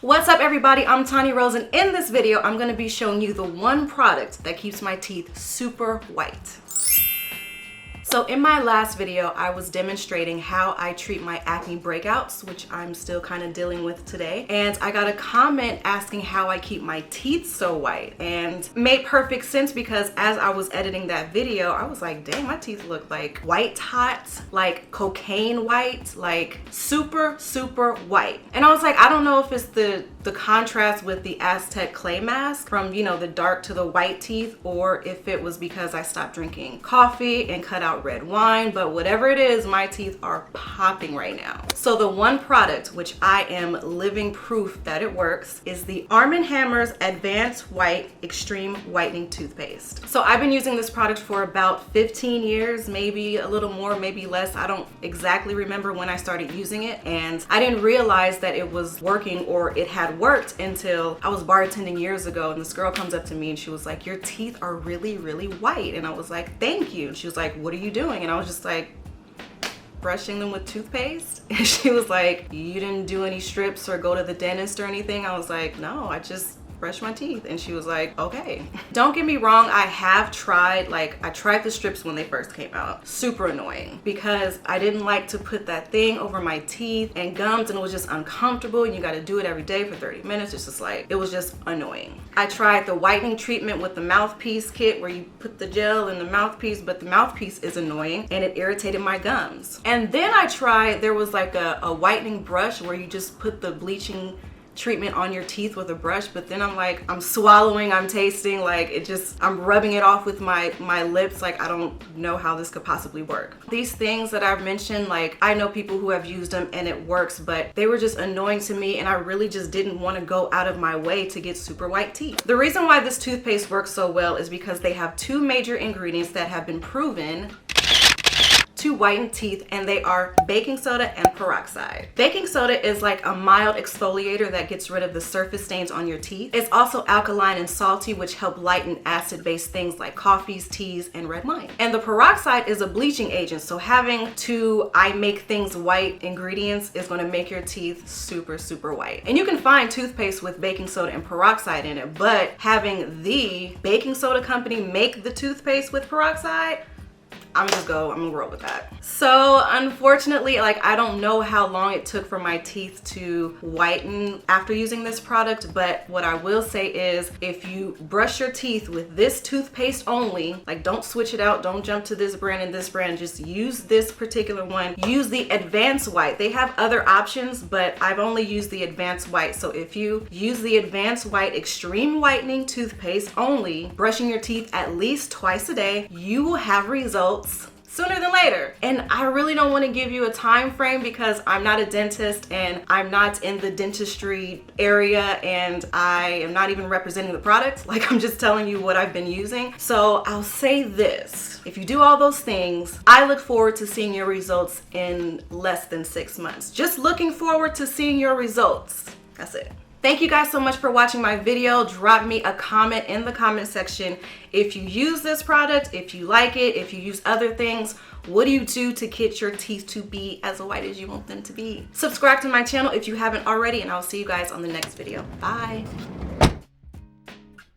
What's up everybody, I'm Tanya Rose, and in this video I'm going to be showing you the one product that keeps my teeth super white. So in my last video, I was demonstrating how I treat my acne breakouts, which I'm still kind of dealing with today. And I got a comment asking how I keep my teeth so white, and made perfect sense because as I was editing that video, I was like, dang, my teeth look like white hot, like cocaine white, like super, super white. And I was like, I don't know if it's the contrast with the Aztec clay mask from, you know, the dark to the white teeth, or if it was because I stopped drinking coffee and cut out red wine, but whatever it is, my teeth are popping right now. So the one product which I am living proof that it works is the Arm & Hammer's Advanced White Extreme Whitening Toothpaste. So I've been using this product for about 15 years, maybe a little more, maybe less. I don't exactly remember when I started using it, and I didn't realize that it was working or it had worked until I was bartending years ago, and this girl comes up to me and she was like, your teeth are really, really white. And I was like, thank you. And she was like, what are you doing? And I was just like, brushing them with toothpaste. And she was like, you didn't do any strips or go to the dentist or anything? I was like, no, I just brush my teeth. And she was like, okay. Don't get me wrong, I have tried, I tried the strips when they first came out. Super annoying because I didn't like to put that thing over my teeth and gums, and it was just uncomfortable, and you got to do it every day for 30 minutes. It's just like, it was just annoying. I tried the whitening treatment with the mouthpiece kit where you put the gel in the mouthpiece, but the mouthpiece is annoying and it irritated my gums. And then I tried, there was like a whitening brush where you just put the bleaching treatment on your teeth with a brush, but then I'm swallowing, I'm tasting, like it just, I'm rubbing it off with my lips. Like, I don't know how this could possibly work. These things that I've mentioned, like, I know people who have used them and it works, but they were just annoying to me, and I really just didn't want to go out of my way to get super white teeth. The reason why this toothpaste works so well is because they have two major ingredients that have been proven to whiten teeth, and they are baking soda and peroxide. Baking soda is like a mild exfoliator that gets rid of the surface stains on your teeth. It's also alkaline and salty, which help lighten acid-based things like coffees, teas, and red wine. And the peroxide is a bleaching agent, so having two I make things white ingredients is going to make your teeth super, super white. And you can find toothpaste with baking soda and peroxide in it, but having the baking soda company make the toothpaste with peroxide, I'm gonna roll with that. So unfortunately, like, I don't know how long it took for my teeth to whiten after using this product, but what I will say is if you brush your teeth with this toothpaste only, like, don't switch it out, don't jump to this brand and this brand, just use this particular one. Use the Advanced White. They have other options, but I've only used the Advanced White. So if you use the Advanced White Extreme Whitening Toothpaste only, brushing your teeth at least twice a day, you will have results sooner than later. And I really don't want to give you a time frame because I'm not a dentist and I'm not in the dentistry area, and I am not even representing the product. Like, I'm just telling you what I've been using. So I'll say this: if you do all those things, I look forward to seeing your results in less than 6 months. Just looking forward to seeing your results. That's it. Thank you guys so much for watching my video. Drop me a comment in the comment section if you use this product, if you like it, if you use other things. What do you do to get your teeth to be as white as you want them to be? Subscribe to my channel if you haven't already, and I'll see you guys on the next video. Bye.